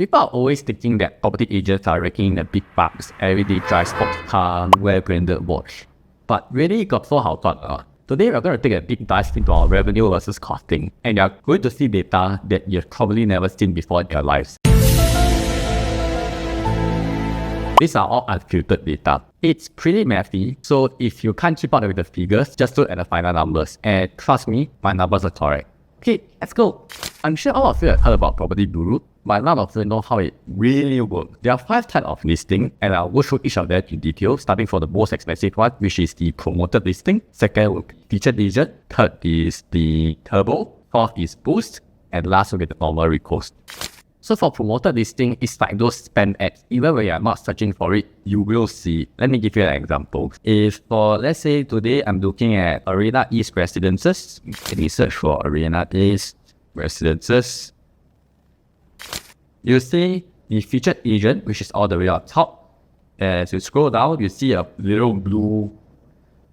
People are always thinking that property agents are raking in the big bucks, everyday drive sports car, wear branded watch. But really got so how thought. Today we're going to take a deep dive into our revenue versus costing, and you're going to see data that you've probably never seen before in your lives. These are all unfiltered data. It's pretty messy, so if you can't keep up with the figures, just look at the final numbers. And trust me, my numbers are correct. Okay, let's go. I'm sure all of you have heard about PropertyGuru, but none of you know how it really works. There are 5 types of listing, and I'll go through each of them in detail, starting from the most expensive one, which is the promoted listing. Second will be featured agent. Third is the turbo. Fourth is boost. And last will be the normal repost. So for promoted listing, it's like those spam ads. Even when you're not searching for it, you will see. Let me give you an example. If for, let's say today I'm looking at Arena East Residences. Let me search for Arena East Residences. You see the featured agent, which is all the way up top. As you scroll down, you see a little blue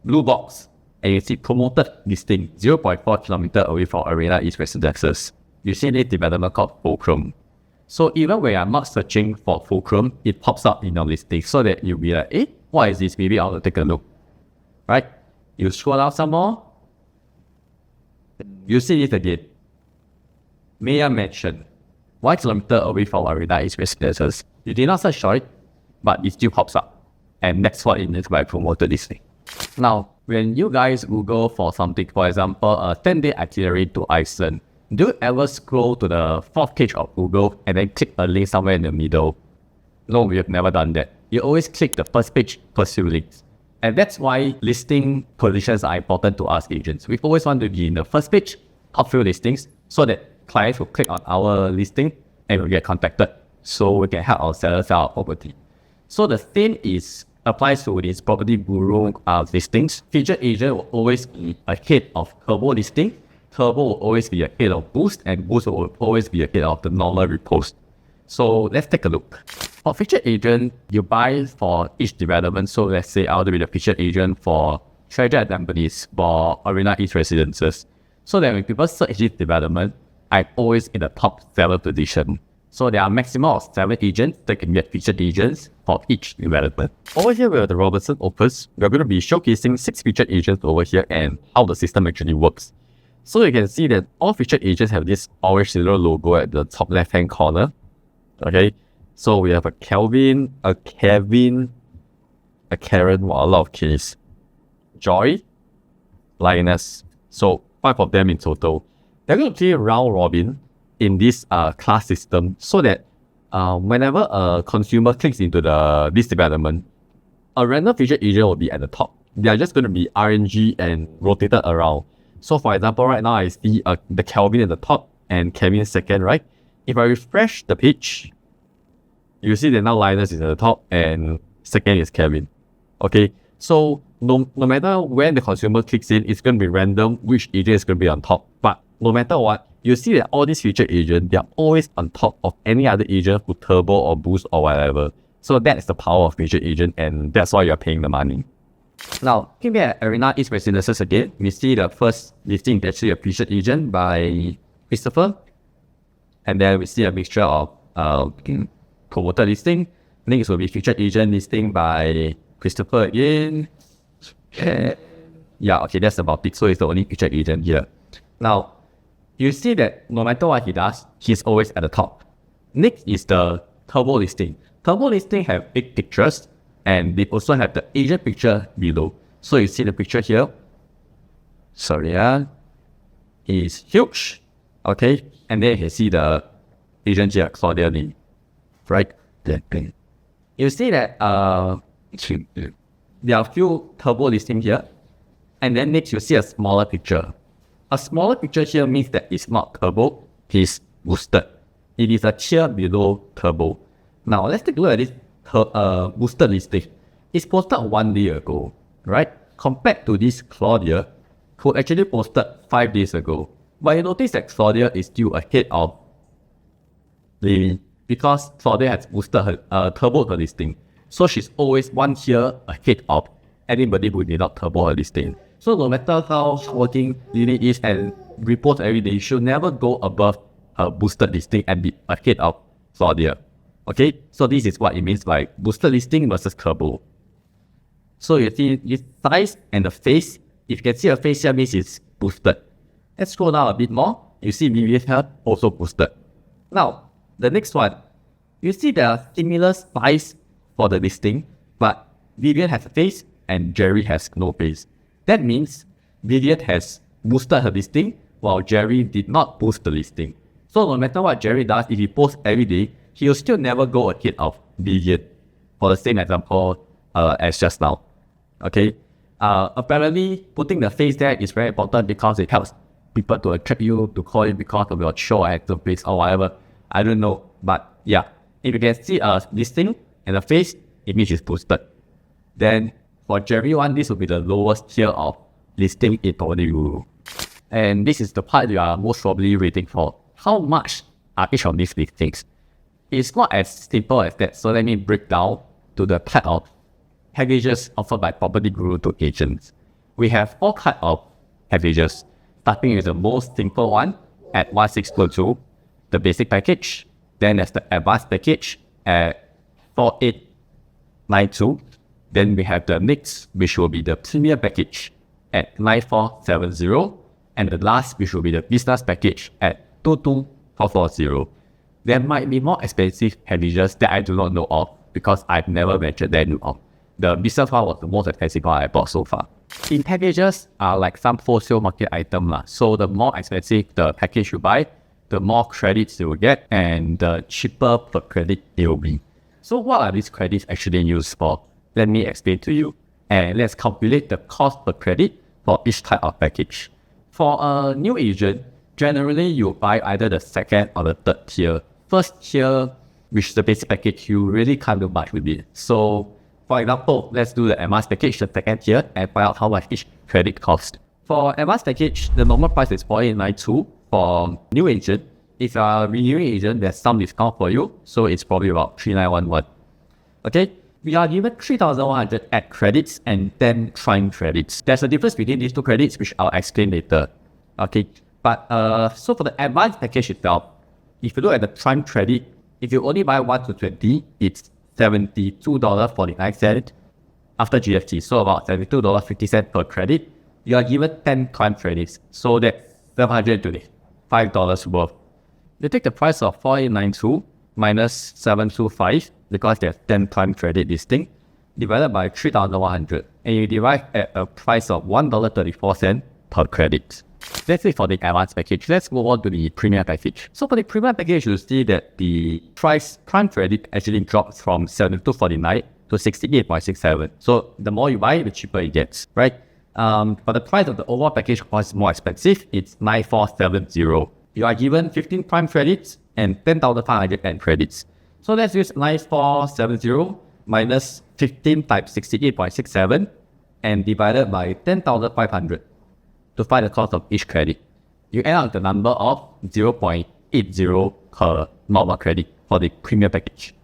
box. And you see promoted listing, 0.4 kilometers away from Arena East Residences. You see this development called Fulcrum. So even when I'm not searching for Fulcrum, it pops up in your listing so that you'll be like, what is this? Maybe I'll take a look. Right? You scroll down some more. You see this again. Mayor Mansion, 1 kilometer away from Arena East Residences. You did not search for it, but it still pops up. And that's what it means by promoted listing. Now, when you guys Google for something, for example, a 10-day itinerary to Iceland, do you ever scroll to the 4th page of Google and then click a link somewhere in the middle? No, we have never done that. You always click the first page, first few links. And that's why listing positions are important to us agents. We always want to be in the first page, top few listings, so that clients will click on our listing and will get contacted, so we can help our sellers sell our property. So the same applies to this PropertyGuru listings. Featured agent will always be ahead of turbo listing. Turbo will always be ahead of boost, and boost will always be ahead of the normal repost. So let's take a look. For featured agent, you buy for each development. So let's say I'll be the featured agent for Treasure at Tampines, for Arena East Residences. So that when people search this development, I'm always in the top 7 position. So there are maximum of 7 agents that can get featured agents for each development. Over here where the Robertson opens, we're going to be showcasing 6 featured agents over here and how the system actually works. So you can see that all featured agents have this orange silver logo at the top left hand corner. Okay, so we have a Kelvin, a Kevin, a Karen, well, a lot of Ks, Joy, Lioness. So 5 of them in total. They're going to play round robin in this class system so that whenever a consumer clicks into this development, a random featured agent will be at the top. They are just going to be RNG and rotated around. So for example, right now I see the Kelvin at the top and Kevin second, right? If I refresh the page, you see that now Linus is at the top and second is Kevin. Okay, so no matter when the consumer clicks in, it's going to be random which agent is going to be on top. But no matter what, you see that all these featured agents, they are always on top of any other agent who turbo or boost or whatever. So that's the power of featured agent, and that's why you're paying the money. Now, looking at Arena East Residences again, we see the first listing is actually a featured agent by Christopher. And then we see a mixture of promoted listing. Next will be featured agent listing by Christopher again. Yeah, okay, that's about it. So it's the only featured agent here. Now, you see that no matter what he does, he's always at the top. Next is the turbo listing. Turbo listing have big pictures, and they also have the agent picture below. So you see the picture here. Sorry, it's huge. Okay, and then you can see the agent here, Claudia Lee. Right? You see that there are a few turbo listings here. And then next you see a smaller picture. A smaller picture here means that it's not turbo, it's boosted. It is a tier below turbo. Now let's take a look at this boosted listing. It's posted 1 day ago, right? Compared to this Claudia, who actually posted 5 days ago. But you notice that Claudia is still ahead of Lily because Claudia has boosted her, turboed her listing. So she's always 1 tier ahead of anybody who did not turbo her listing. So no matter how working Lily is and reports every day, she'll never go above her boosted listing and be ahead of Claudia. Okay, so this is what it means by boosted listing versus turbo. So you see this size and the face. If you can see a face here, means it's boosted. Let's scroll down a bit more. You see Vivian here also boosted. Now, the next one, you see there are similar size for the listing, but Vivian has a face and Jerry has no face. That means Vivian has boosted her listing while Jerry did not boost the listing. So no matter what Jerry does, if he posts every day, he'll still never go ahead of Vivian, for the same example as just now. Okay. Apparently, putting the face there is very important because it helps people to attract you, to call you because of your show actor face or whatever. I don't know. But yeah, if you can see a listing and a face, it means it's boosted. Then for Jerry one, this will be the lowest tier of listing in PropertyGuru. And this is the part you are most probably waiting for. How much are each of these listings? It's not as simple as that. So let me break down to the type of packages offered by PropertyGuru to agents. We have all kinds of packages, starting with the most simple one at 1622, the basic package. Then there's the advanced package at 4892. Then we have the next, which will be the premium package at 9470. And the last, which will be the business package at 22440. There might be more expensive packages that I do not know of because I've never ventured there of. The business one was the most expensive one I bought so far. In packages are like some wholesale market item lah. So the more expensive the package you buy, the more credits you will get and the cheaper per credit it will be. So what are these credits actually used for? Let me explain to you. And let's calculate the cost per credit for each type of package. For a new agent, generally you buy either the second or the third tier. First tier, which is the basic package, you really can't do much with it. So for example, let's do the advanced package, the second tier, and find out how much each credit cost. For advanced package, the normal price is 4892 for new agent. If you are a renewing agent, there's some discount for you, so it's probably about 3911. Okay, we are given 3100 ad credits and 10 prime credits. There's a difference between these two credits, which I'll explain later. Okay, but so for the advanced package itself, if you look at the prime credit, if you only buy 1 to 20, it's $72.49 after GST, so about $72.50 per credit. You are given 10 prime credits, so that's $725 worth. You take the price of 4892 minus 725 because there's 10 prime credit listing, divided by 3100, and you derive at a price of $1.34 per credit. That's it for the advanced package. Let's move on to the premium package. So for the premium package, you'll see that the price prime credit actually drops from $72.49 to $68.67. So the more you buy, the cheaper it gets, right? But the price of the overall package was more expensive. It's $9470. You are given 15 prime credits and 10,500 end credits. So let's use 9470 minus 15 times 68.67 and divided by 10,500 to find the cost of each credit. You end up with the number of 0.80 per normal credit for the premium package.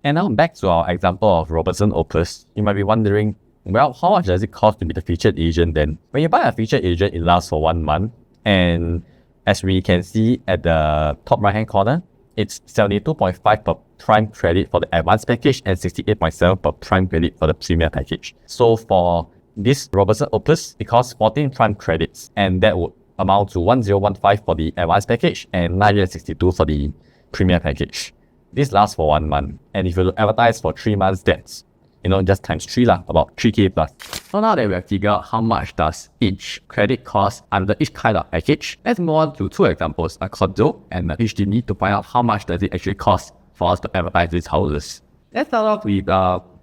And now back to our example of Robertson Opus. You might be wondering, well, how much does it cost to be the featured agent then? When you buy a featured agent, it lasts for 1 month. And as we can see at the top right hand corner, it's 72.5 per prime credit for the advanced package and 68.7 per prime credit for the premium package. So for this Robertson Opus, it costs 14 prime credits, and that would amount to 1015 for the advanced package and 962 for the premium package. This lasts for 1 month, and if you advertise for 3 months, that's just times 3 lah, about 3k plus. So now that we have figured out how much does each credit cost under each kind of package, let's move on to 2 examples, a condo and a HDB, to find out how much does it actually cost for us to advertise these houses. Let's start off with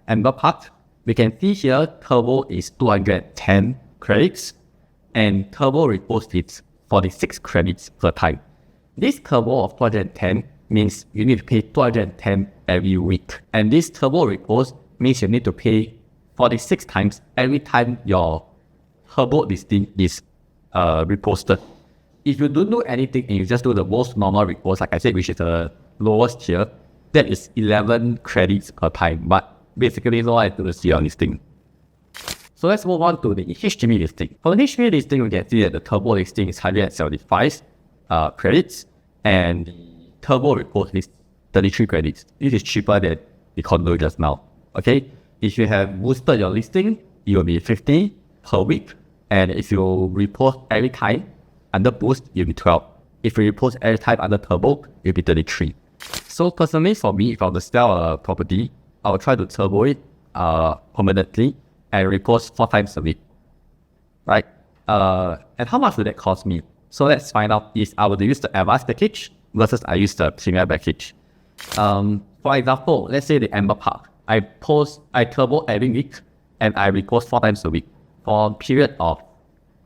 Amber Park. We can see here Turbo is 210 credits and Turbo Repose is 46 credits per time. This Turbo of 210 means you need to pay 210 every week, and this Turbo Repose means you need to pay 46 times every time your Turbo listing is reposted. If you don't do anything and you just do the most normal repose, like I said, which is the lowest tier, that is 11 credits per time, but basically no one has to see your listing. So let's move on to the HDB listing. For the HDB listing, we can see that the Turbo listing is 175 credits, and the Turbo Repose 33 credits. This is cheaper than the condo just now. Okay, if you have boosted your listing, it will be 50 per week. And if you repost every time under boost, it will be 12. If you repost every time under turbo, it will be 33. So personally for me, if I were to sell a property, I will try to turbo it permanently and repost 4 times a week. Right? And how much would that cost me? So let's find out if I were to use the advanced package versus I use the premier package. For example, let's say the Amber Park. I turbo every week and I repost 4 times a week for a period of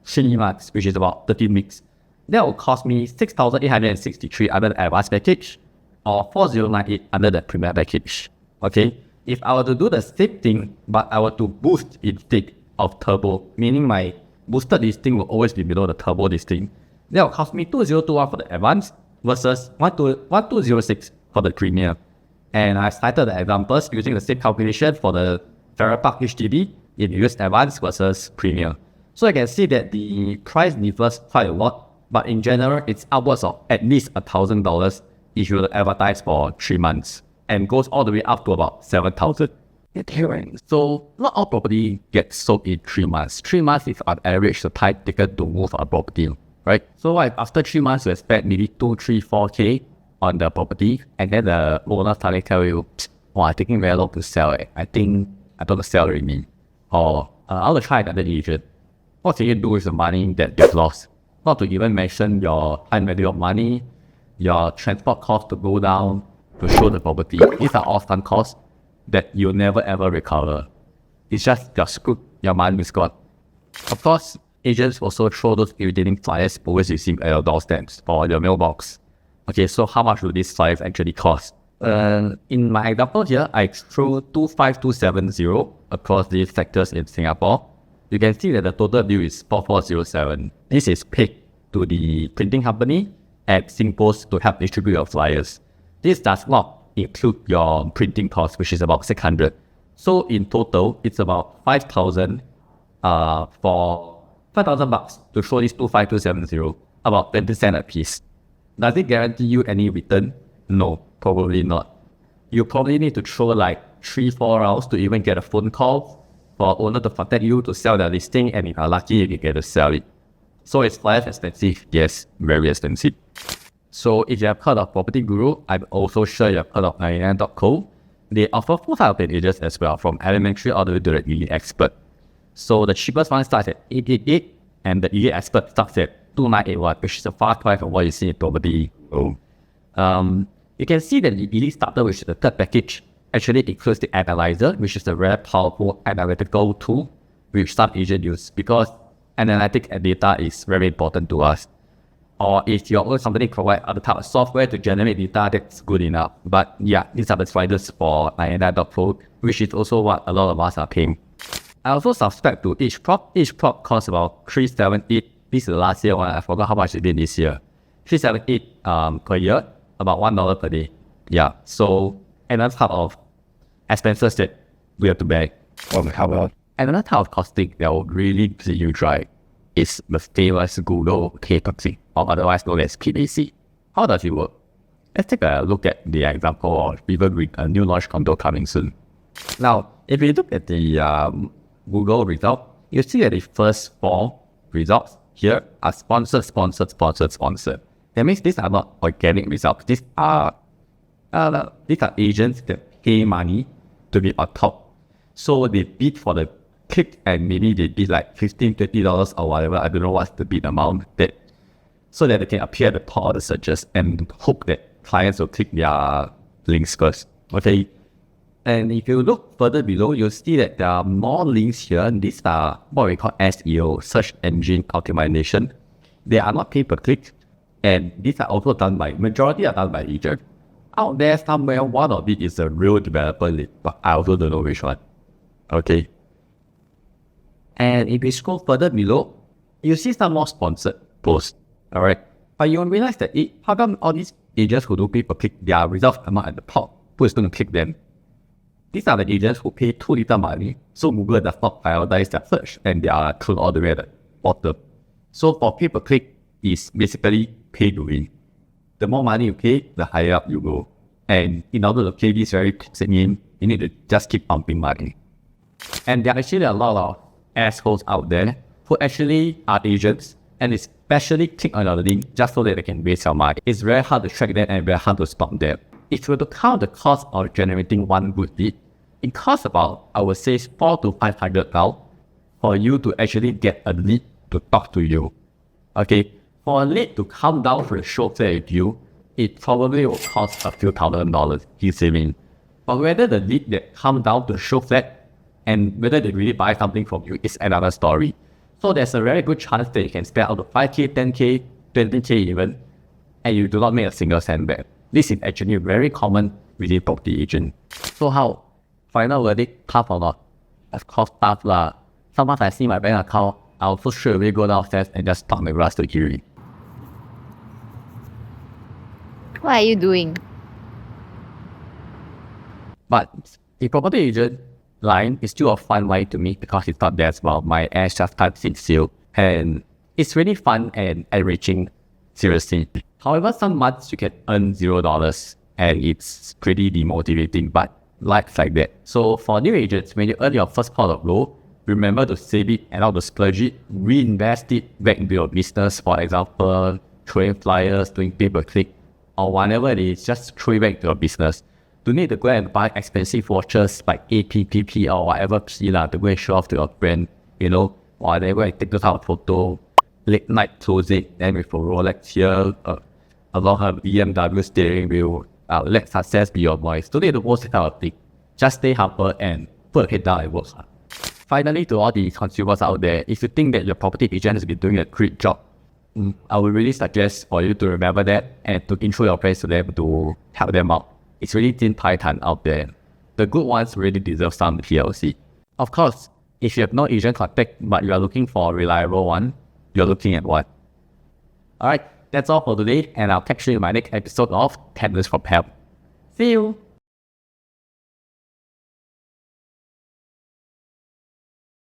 3 months, which is about 13 weeks. That will cost me 6,863 under the advanced package or 4,098 under the premier package. Okay, if I were to do the same thing, but I were to boost instead of turbo, meaning my boosted listing will always be below the turbo listing, that will cost me 2,021 for the advanced versus 1,206 for the premier. And I cited the examples using the same calculation for the Farrer Park HDB in US advanced versus premier. So I can see that the price differs quite a lot, but in general, it's upwards of at least $1,000 if you advertise for 3 months and goes all the way up to about 7,000. So not all property gets sold in 3 months. 3 months is on average the time taken to move a property, right? So after 3 months, you expect maybe 2, 3, 4K on the property, and then the owner suddenly tell you, oh, I'm taking very long to sell it. I think I don't sell already. Or I want to try another agent. What can you do with the money that you've lost? Not to even mention your time value of money, your transport cost to go down to show the property. These are all sunk costs that you'll never ever recover. It's just you're screwed, your money is gone. Of course, agents also throw those irritating flyers always receive at your doorsteps or your mailbox. Okay, so how much will these flyers actually cost? In my example here, I threw 25270 across these sectors in Singapore. You can see that the total bill is 4407. This is paid to the printing company at SingPost to help distribute your flyers. This does not include your printing cost, which is about 600. So in total, it's about 5,000 for 5,000 bucks to show this 25270, about 20 cents a piece. Does it guarantee you any return? No, probably not. You probably need to throw like 3-4 rounds to even get a phone call for owner to contact you to sell their listing, and if you're lucky, you get to sell it. So it's quite expensive. Yes, very expensive. So if you have heard of PropertyGuru, I'm also sure you have heard of 99.co. They offer full time packages as well, from elementary all the way to the elite expert. So the cheapest one starts at 888 and the elite expert starts at 2981, which is a far cry from what you see in property. You can see that the elite starter, which is the third package, actually includes the analyzer, which is a very powerful analytical tool which some agents use, because analytics and data is very important to us. Or if your own company provide other type of software to generate data, that's good enough. But yeah, these are the sliders for 99.pro, which is also what a lot of us are paying. I also subscribe to each prop. Each prop costs about 378. This is the last year one. I forgot how much it did this year. 378 per year, about $1 per day. Yeah. So another type of expenses that we have to bear. Another type of costing that will really see you dry is the famous Google K-Taxi, or otherwise known as PAC. How does it work? Let's take a look at the example of even with a new launch condo coming soon. Now, if you look at the Google result, you see that the first 4 results here are sponsored. That means these are not organic results. These are agents that pay money to be on top. So they bid for the click and maybe they bid like $15, $20 or whatever. I don't know what's the bid amount, so that they can appear at the top of the searches and hope that clients will click their links first. Okay. And if you look further below, you'll see that there are more links here. These are what we call SEO, search engine optimization. They are not pay per click, and these are also majority are done by agents. Out there somewhere, one of it is a real developer link, but I also don't know which one. Okay. And if you scroll further below, you see some more sponsored posts. Alright. But you will realize that how come all these agents who do pay per click, their results come out at the top? Who is going to click them? These are the agents who pay too little money, so Google does not prioritize their search and they are thrown all the way at the bottom. So for pay per click is basically pay to win. The more money you pay, the higher up you go. And in order to play this very toxic game, you need to just keep pumping money. And there are actually a lot of assholes out there who actually are agents and especially click on your link just so that they can waste your money. It's very hard to track them and very hard to stop them. If you were to count the cost of generating one good lead, it costs about, I would say, 400 to 500 now for you to actually get a lead to talk to you. Okay, for a lead to come down for a show flat with you, it probably will cost a few $1,000s, you see me. But whether the lead that come down to show flat and whether they really buy something from you is another story. So there's a very good chance that you can spend out of 5k, 10k, 20k even, and you do not make a single cent back. This is actually very common within property agent. So how? Final verdict, tough or not? Of course tough lah. Sometimes I see my bank account, I also straight away go downstairs and just stop my grass to hear it. What are you doing? But the property agent line is still a fun line to me because it's not that well. My ass just started in sale and it's really fun and enriching, seriously. However, some months you can earn $0 and it's pretty demotivating, but life's like that. So for new agents, when you earn your first pot of gold, remember to save it and not to splurge it, reinvest it back into your business. For example, throwing flyers, doing pay-per-click, or whatever it is, just throw it back to your business. You need to go and buy expensive watches like APPP or whatever P to go and show off to your brand, or they go and take those out photo, late night closing, then with a Rolex here, along a BMW steering wheel, let success be your voice. Don't need to post it out of thing. Just stay humble and put your head down and work hard. Finally, to all the consumers out there, if you think that your property agent has been doing a great job, I would really suggest for you to remember that and to intro your friends to them to help them out. It's really thin python out there. The good ones really deserve some TLC. Of course, if you have no agent contact but you are looking for a reliable one, you're looking at what? Alright, that's all for today and I'll catch you in my next episode of 10 Minutes from Help. See you!